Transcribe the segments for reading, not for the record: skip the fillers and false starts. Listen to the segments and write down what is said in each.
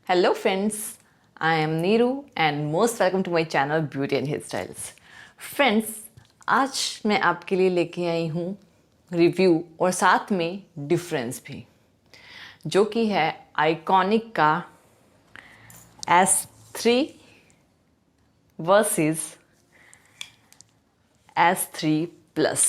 Hello friends, I am Neeru and most welcome to my channel Beauty and Hairstyles. Friends, आज मैं आपके लिए लेके आई हूँ रिव्यू और साथ में डिफरेंस भी, जो कि है आइकॉनिक का S3 वर्सेस S3 प्लस।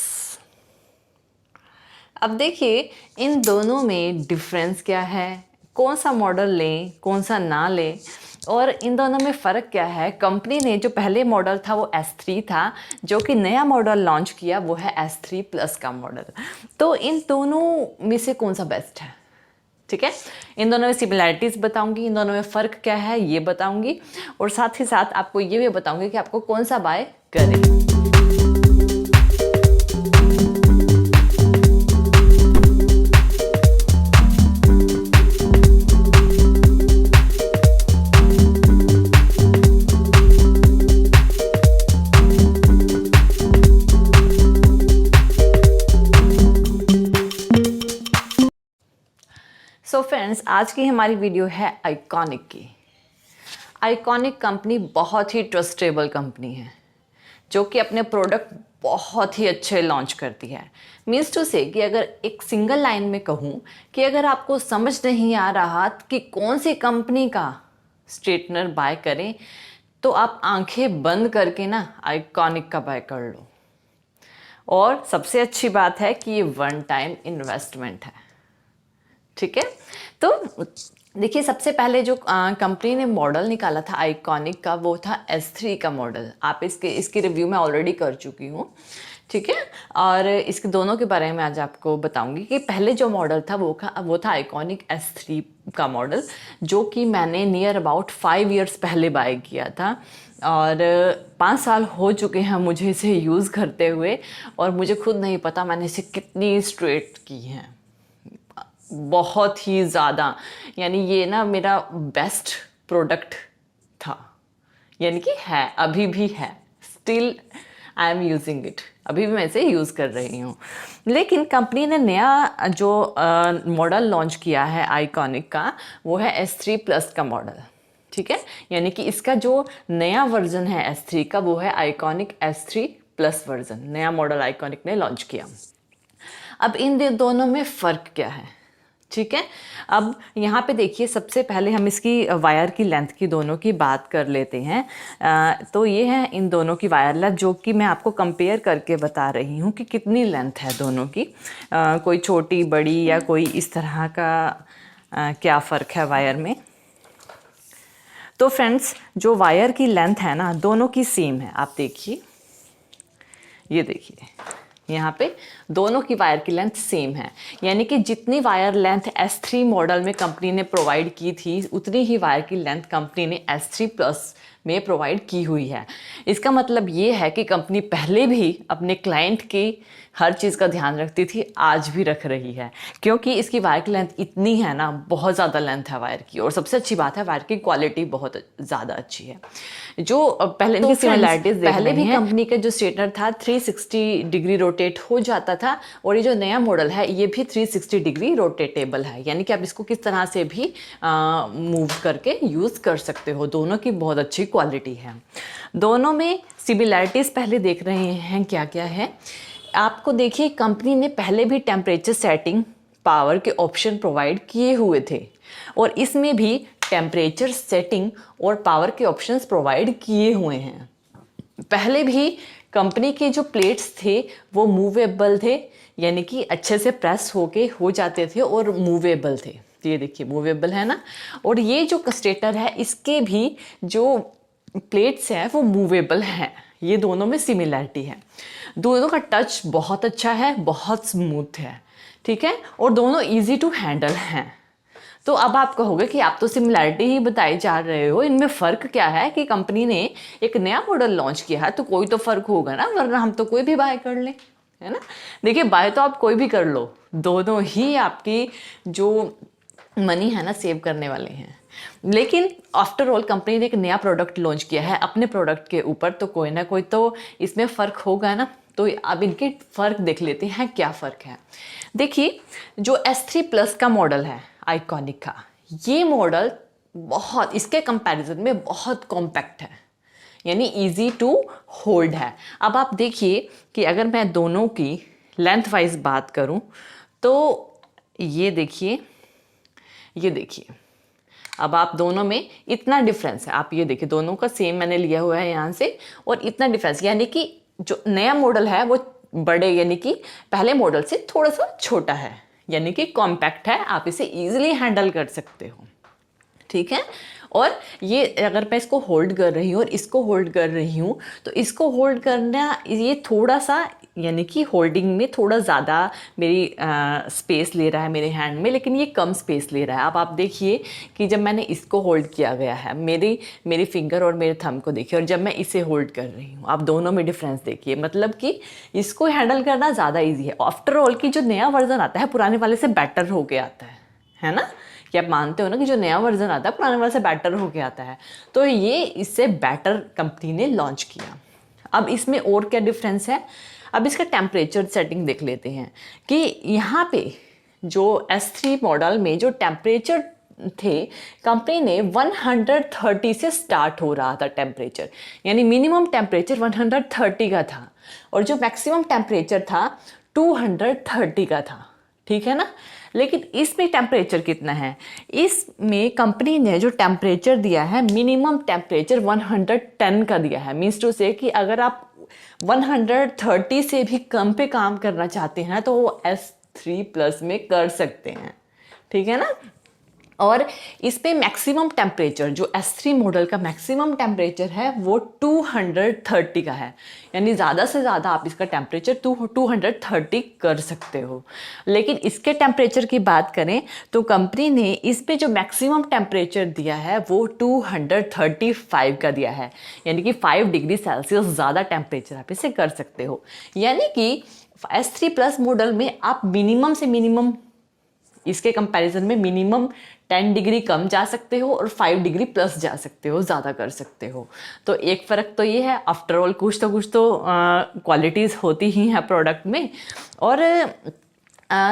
अब देखिए इन दोनों में डिफरेंस क्या है, कौन सा मॉडल लें कौन सा ना लें, और इन दोनों में फ़र्क क्या है। कंपनी ने जो पहले मॉडल था वो S3 था, जो कि नया मॉडल लॉन्च किया वो है S3 प्लस का मॉडल। तो इन दोनों में से कौन सा बेस्ट है, ठीक है। इन दोनों में सिमिलैरिटीज़ बताऊंगी, इन दोनों में फ़र्क क्या है ये बताऊंगी, और साथ ही साथ आपको ये भी बताऊंगी कि आपको कौन सा बाय करें। सो फ्रेंड्स, आज की हमारी वीडियो है आइकॉनिक की। आइकॉनिक कंपनी बहुत ही ट्रस्टेबल कंपनी है, जो कि अपने प्रोडक्ट बहुत ही अच्छे लॉन्च करती है। मीन्स टू से कि अगर एक सिंगल लाइन में कहूँ कि अगर आपको समझ नहीं आ रहा कि कौन सी कंपनी का स्ट्रेटनर बाय करें, तो आप आंखें बंद करके ना आइकॉनिक का बाय कर लो। और सबसे अच्छी बात है कि ये वन टाइम इन्वेस्टमेंट है, ठीक है। तो देखिए, सबसे पहले जो कंपनी ने मॉडल निकाला था आइकॉनिक का, वो था S3 का मॉडल। आप इसकी रिव्यू मैं ऑलरेडी कर चुकी हूँ, ठीक है। और इसके दोनों के बारे में आज आपको बताऊंगी कि पहले जो मॉडल था वो था आइकॉनिक S3 का मॉडल, जो कि मैंने नियर अबाउट 5 ईयर्स पहले बाय किया था, और 5 साल हो चुके हैं मुझे इसे यूज़ करते हुए, और मुझे खुद नहीं पता मैंने इसे कितनी स्ट्रेट की हैं, बहुत ही ज़्यादा। यानी ये ना मेरा बेस्ट प्रोडक्ट था, यानी कि है, अभी भी है, still I am using it, अभी भी मैं इसे यूज़ कर रही हूँ। लेकिन कंपनी ने नया जो मॉडल लॉन्च किया है आइकॉनिक का, वो है S3 प्लस का मॉडल, ठीक है। यानी कि इसका जो नया वर्जन है S3 का, वो है आइकॉनिक S3 प्लस वर्जन, नया मॉडल आइकॉनिक ने लॉन्च किया। अब इन दोनों में फ़र्क क्या है, ठीक है। अब यहाँ पे देखिए, सबसे पहले हम इसकी वायर की लेंथ की दोनों की बात कर लेते हैं। तो ये है इन दोनों की वायर लेंथ, जो कि मैं आपको कंपेयर करके बता रही हूँ कि कितनी लेंथ है दोनों की। कोई छोटी बड़ी या कोई इस तरह का क्या फ़र्क है वायर में। तो फ्रेंड्स, जो वायर की लेंथ है ना, दोनों की सेम है। आप देखिए, ये देखिए, यहाँ पे दोनों की वायर की लेंथ सेम है। यानी कि जितनी वायर लेंथ S3 मॉडल में कंपनी ने प्रोवाइड की थी, उतनी ही वायर की लेंथ कंपनी ने S3 प्लस में प्रोवाइड की हुई है। इसका मतलब ये है कि कंपनी पहले भी अपने क्लाइंट की हर चीज़ का ध्यान रखती थी, आज भी रख रही है, क्योंकि इसकी वायर की लेंथ इतनी है ना, बहुत ज़्यादा लेंथ है वायर की। और सबसे अच्छी बात है, वायर की क्वालिटी बहुत ज़्यादा अच्छी है। जो पहले इनकी सिमिलैरिटीज पहले भी कंपनी का जो स्ट्रेटनर था 360 डिग्री रोटेट हो जाता था, और ये जो नया मॉडल है ये भी 360 डिग्री रोटेटेबल है। यानी कि आप इसको किस तरह से भी मूव करके यूज़ कर सकते हो। दोनों की बहुत अच्छी क्वालिटी है। दोनों में सिमिलैरिटीज़ पहले देख रहे हैं क्या क्या है। आपको देखिए, कंपनी ने पहले भी टेम्परेचर सेटिंग पावर के ऑप्शन प्रोवाइड किए हुए थे, और इसमें भी टेम्परेचर सेटिंग और पावर के ऑप्शंस प्रोवाइड किए हुए हैं। पहले भी कंपनी के जो प्लेट्स थे वो मूवेबल थे, यानी कि अच्छे से प्रेस होके हो जाते थे और मूवेबल थे। तो ये देखिए, मूवेबल है ना। और ये जो स्ट्रेटनर है, इसके भी जो प्लेट्स हैं वो मूवेबल हैं। ये दोनों में सिमिलैरिटी है। दोनों का टच बहुत अच्छा है, बहुत स्मूथ है, ठीक है, और दोनों इजी टू हैंडल हैं। तो अब आप कहोगे कि आप तो सिमिलैरिटी ही बताई जा रहे हो, इनमें फ़र्क क्या है कि कंपनी ने एक नया मॉडल लॉन्च किया है, तो कोई तो फ़र्क होगा ना, वरना हम तो कोई भी बाय कर लें, है ना। देखिए, बाय तो आप कोई भी कर लो, दोनों ही आपकी जो मनी है ना सेव करने वाले हैं। लेकिन आफ्टर ऑल कंपनी ने एक नया प्रोडक्ट लॉन्च किया है अपने प्रोडक्ट के ऊपर, तो कोई ना कोई तो इसमें फ़र्क होगा ना। तो अब इनके फ़र्क देख लेते हैं क्या फ़र्क है। देखिए, जो S3 प्लस का मॉडल है आइकॉनिक का, ये मॉडल बहुत इसके कंपैरिजन में बहुत कॉम्पैक्ट है, यानी इजी टू होल्ड है। अब आप देखिए कि अगर मैं दोनों की लेंथ वाइज बात करूं तो ये देखिए, ये देखिए, अब आप दोनों में इतना डिफरेंस है। आप ये देखिए, दोनों का सेम मैंने लिया हुआ है यहाँ से, और इतना डिफरेंस, यानी कि जो नया मॉडल है वो बड़े, यानी कि पहले मॉडल से थोड़ा सा छोटा है, यानी कि कॉम्पैक्ट है, आप इसे इजीली हैंडल कर सकते हो। ठीक है। और ये अगर मैं इसको होल्ड कर रही हूँ और इसको होल्ड कर रही हूँ, तो इसको होल्ड करना ये थोड़ा सा, यानी कि होल्डिंग में थोड़ा ज़्यादा मेरी स्पेस ले रहा है मेरे हैंड में, लेकिन ये कम स्पेस ले रहा है। अब आप देखिए कि जब मैंने इसको होल्ड किया गया है, मेरी फिंगर और मेरे थंब को देखिए, और जब मैं इसे होल्ड कर रही हूँ, आप दोनों में डिफरेंस देखिए, मतलब कि इसको हैंडल करना ज़्यादा ईजी है। आफ्टर ऑल की जो नया वर्जन आता है पुराने वाले से बेटर होके आता है ना, कि आप मानते हो ना कि जो नया वर्जन आता है पुराने वाले से बेटर होके आता है। तो ये इससे बेटर कंपनी ने लॉन्च किया। अब इसमें और क्या डिफरेंस है, अब इसका टेम्परेचर सेटिंग देख लेते हैं कि यहाँ पे जो S3 मॉडल में जो टेम्परेचर थे, कंपनी ने 130 से स्टार्ट हो रहा था टेम्परेचर, यानी मिनिमम टेम्परेचर 130 का था, और जो मैक्सिमम टेम्परेचर था 230 का था। ठीक है ना। लेकिन इसमें टेम्परेचर कितना है, इसमें कंपनी ने जो टेम्परेचर दिया है मिनिमम टेम्परेचर 110 का दिया है। मीन्स टू से कि अगर आप 130 से भी कम पे काम करना चाहते हैं तो वो S3 प्लस में कर सकते हैं। ठीक है ना। और इस पे मैक्सिमम टेम्परेचर, जो S3 मॉडल का मैक्सिमम टेम्परेचर है वो 230 का है, यानी ज़्यादा से ज़्यादा आप इसका टेम्परेचर 230 कर सकते हो। लेकिन इसके टेम्परेचर की बात करें तो कंपनी ने इस पे जो मैक्सिमम टेम्परेचर दिया है वो 235 का दिया है, यानी कि 5 डिग्री सेल्सियस ज़्यादा टेम्परेचर आप इसे कर सकते हो। यानी कि S3 प्लस मॉडल में आप मिनिमम से मिनिमम, इसके कंपैरिजन में मिनिमम 10 डिग्री कम जा सकते हो और 5 डिग्री प्लस जा सकते हो, ज़्यादा कर सकते हो। तो एक फ़र्क तो ये है, आफ्टर ऑल कुछ तो क्वालिटीज़ होती ही हैं प्रोडक्ट में। और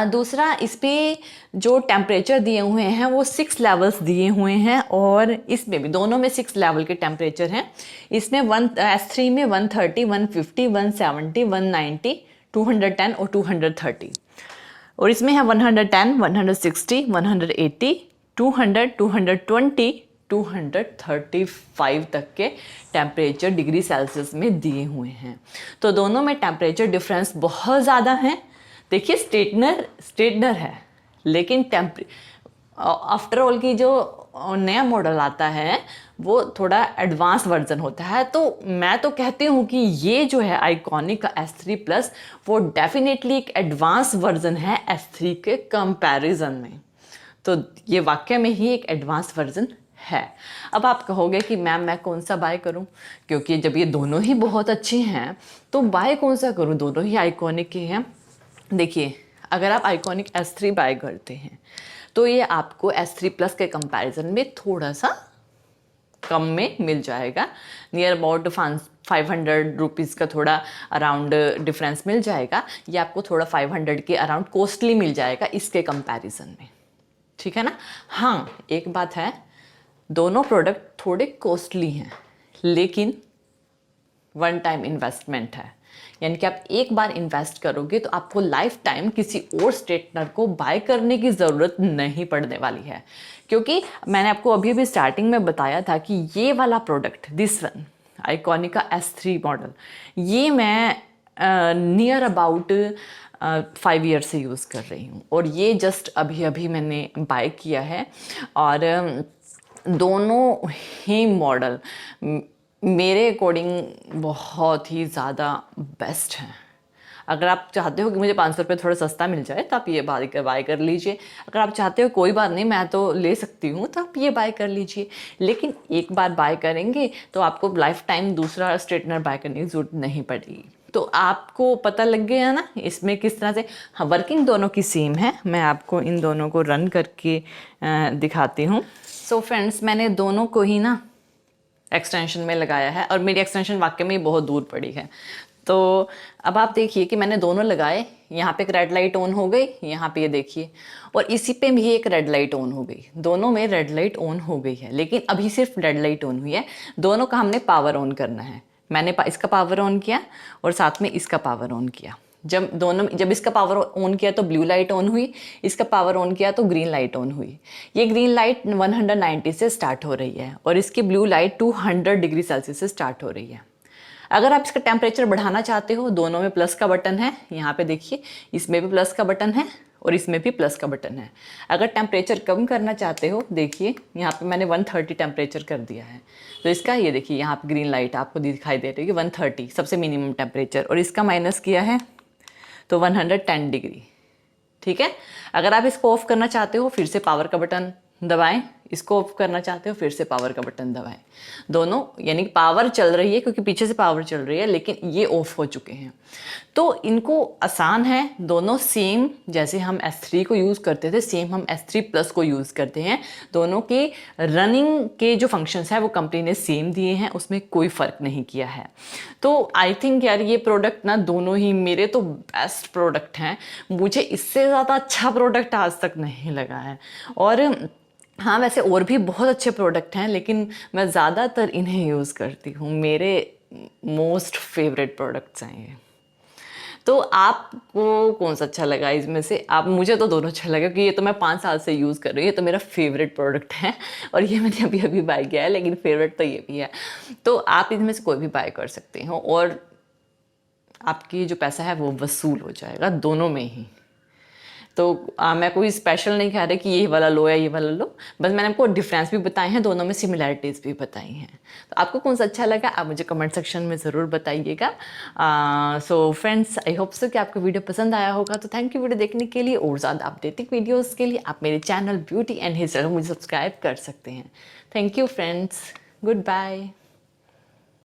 दूसरा, इस पे जो टेम्परेचर दिए हुए हैं वो 6 लेवल्स दिए हुए हैं, और इसमें भी दोनों में 6 लेवल के टेम्परेचर हैं। इसमें S3 में 130, 150, 170, 190, 210 और 230, और इसमें है 110, 160, 180, 200, 220, 235 तक के टेम्परेचर डिग्री सेल्सियस में दिए हुए हैं। तो दोनों में टेम्परेचर डिफरेंस बहुत ज़्यादा है। देखिए, स्ट्रेटनर है, लेकिन आफ्टर ऑल की जो नया मॉडल आता है वो थोड़ा एडवांस वर्जन होता है। तो मैं तो कहती हूँ कि ये जो है आइकॉनिक का S3 प्लस, वो डेफिनेटली एक एडवांस वर्जन है S3 के कंपैरिजन में। तो ये वाकई में ही एक एडवांस वर्जन है। अब आप कहोगे कि मैम मैं कौन सा बाय करूं, क्योंकि जब ये दोनों ही बहुत अच्छे हैं तो बाय कौन सा करूं, दोनों ही आइकॉनिक के हैं। देखिए, अगर आप आइकॉनिक S3 बाय करते हैं तो ये आपको S3 प्लस के कंपैरिजन में थोड़ा सा कम में मिल जाएगा, नियर अबाउट 500 रुपीज़ का थोड़ा अराउंड डिफरेंस मिल जाएगा। ये आपको थोड़ा 500 के अराउंड कॉस्टली मिल जाएगा इसके कंपैरिजन में। ठीक है ना। हाँ, एक बात है, दोनों प्रोडक्ट थोड़े कॉस्टली हैं, लेकिन वन टाइम इन्वेस्टमेंट है, यानी कि आप एक बार इन्वेस्ट करोगे तो आपको लाइफ टाइम किसी और स्ट्रेटनर को बाय करने की ज़रूरत नहीं पड़ने वाली है। क्योंकि मैंने आपको अभी भी स्टार्टिंग में बताया था कि ये वाला प्रोडक्ट, दिस वन आइकॉनिक का S3 मॉडल, ये मैं नियर अबाउट 5 ईयर से यूज़ कर रही हूँ, और ये जस्ट अभी अभी मैंने बाय किया है। और दोनों ही मॉडल मेरे अकॉर्डिंग बहुत ही ज़्यादा बेस्ट हैं। अगर आप चाहते हो कि मुझे 500 रुपये थोड़ा सस्ता मिल जाए तो आप ये बाय कर लीजिए। अगर आप चाहते हो कोई बात नहीं, मैं तो ले सकती हूँ, तो आप ये बाय कर लीजिए। लेकिन एक बार बाय करेंगे तो आपको लाइफ टाइम दूसरा स्ट्रेटनर बाय करने की ज़रूरत नहीं पड़ेगी। तो आपको पता लग गया ना इसमें किस तरह से। हाँ, वर्किंग दोनों की सेम है। मैं आपको इन दोनों को रन करके दिखाती हूँ। सो फ्रेंड्स, मैंने दोनों को ही ना एक्सटेंशन में लगाया है, और मेरी एक्सटेंशन वाकई में बहुत दूर पड़ी है, तो अब आप देखिए कि मैंने दोनों लगाए, यहाँ पे एक रेड लाइट ऑन हो गई, यहाँ पे ये देखिए, और इसी पे भी एक रेड लाइट ऑन हो गई। दोनों में रेड लाइट ऑन हो गई है, लेकिन अभी सिर्फ रेड लाइट ऑन हुई है। दोनों का हमने पावर ऑन करना है। मैंने इसका पावर ऑन किया और साथ में इसका पावर ऑन किया। जब इसका पावर ऑन किया तो ब्लू लाइट ऑन हुई, इसका पावर ऑन किया तो ग्रीन लाइट ऑन हुई। ये ग्रीन लाइट 190 से स्टार्ट हो रही है और इसकी ब्लू लाइट 200 डिग्री सेल्सियस से स्टार्ट हो रही है। अगर आप इसका टेम्परेचर बढ़ाना चाहते हो, दोनों में प्लस का बटन है, यहाँ पे देखिए इसमें भी प्लस का बटन है और इसमें भी प्लस का बटन है। अगर टेम्परेचर कम करना चाहते हो, देखिए यहाँ पे मैंने 130 टेम्परेचर कर दिया है। तो इसका ये देखिए यहाँ पे ग्रीन लाइट आपको दिखाई दे रही है 130 सबसे मिनिमम टेम्परेचर, और इसका माइनस किया है तो 110 डिग्री। ठीक है। अगर आप इसको ऑफ करना चाहते हो, फिर से पावर का बटन दबाएं। इसको ऑफ करना चाहते हो, फिर से पावर का बटन दबाएं। दोनों यानी पावर चल रही है, क्योंकि पीछे से पावर चल रही है, लेकिन ये ऑफ हो चुके हैं। तो इनको आसान है, दोनों सेम जैसे हम S3 को यूज़ करते थे, सेम हम S3 प्लस को यूज़ करते हैं। दोनों के रनिंग के जो फंक्शंस हैं वो कंपनी ने सेम दिए हैं, उसमें कोई फ़र्क नहीं किया है। तो आई थिंक यार ये प्रोडक्ट ना दोनों ही मेरे तो बेस्ट प्रोडक्ट हैं। मुझे इससे ज़्यादा अच्छा प्रोडक्ट आज तक नहीं लगा है। और हाँ, वैसे और भी बहुत अच्छे प्रोडक्ट हैं, लेकिन मैं ज़्यादातर इन्हें यूज़ करती हूँ। मेरे मोस्ट फेवरेट प्रोडक्ट्स हैं ये। तो आपको कौन सा अच्छा लगा इसमें से? आप मुझे तो दोनों अच्छा लगा, क्योंकि ये तो मैं 5 साल से यूज़ कर रही हूँ, ये तो मेरा फेवरेट प्रोडक्ट है और ये मैंने अभी अभी बाय किया है, लेकिन फेवरेट तो ये भी है। तो आप इनमें से कोई भी बाय कर सकते हो और आपकी जो पैसा है वो वसूल हो जाएगा दोनों में ही। तो मैं कोई स्पेशल नहीं कह रही कि ये वाला लो या ये वाला लो, बस मैंने आपको डिफरेंस भी बताए हैं, दोनों में सिमिलैरिटीज़ भी बताई हैं। तो आपको कौन सा अच्छा लगा आप मुझे कमेंट सेक्शन में ज़रूर बताइएगा। So friends, I hope so कि आपको वीडियो पसंद आया होगा। तो थैंक यू वीडियो देखने के लिए, और ज़्यादा अपडेटिंग वीडियोज़ के लिए आप मेरे channel beauty and hair style मुझे सब्सक्राइब कर सकते हैं। Thank you friends, good bye.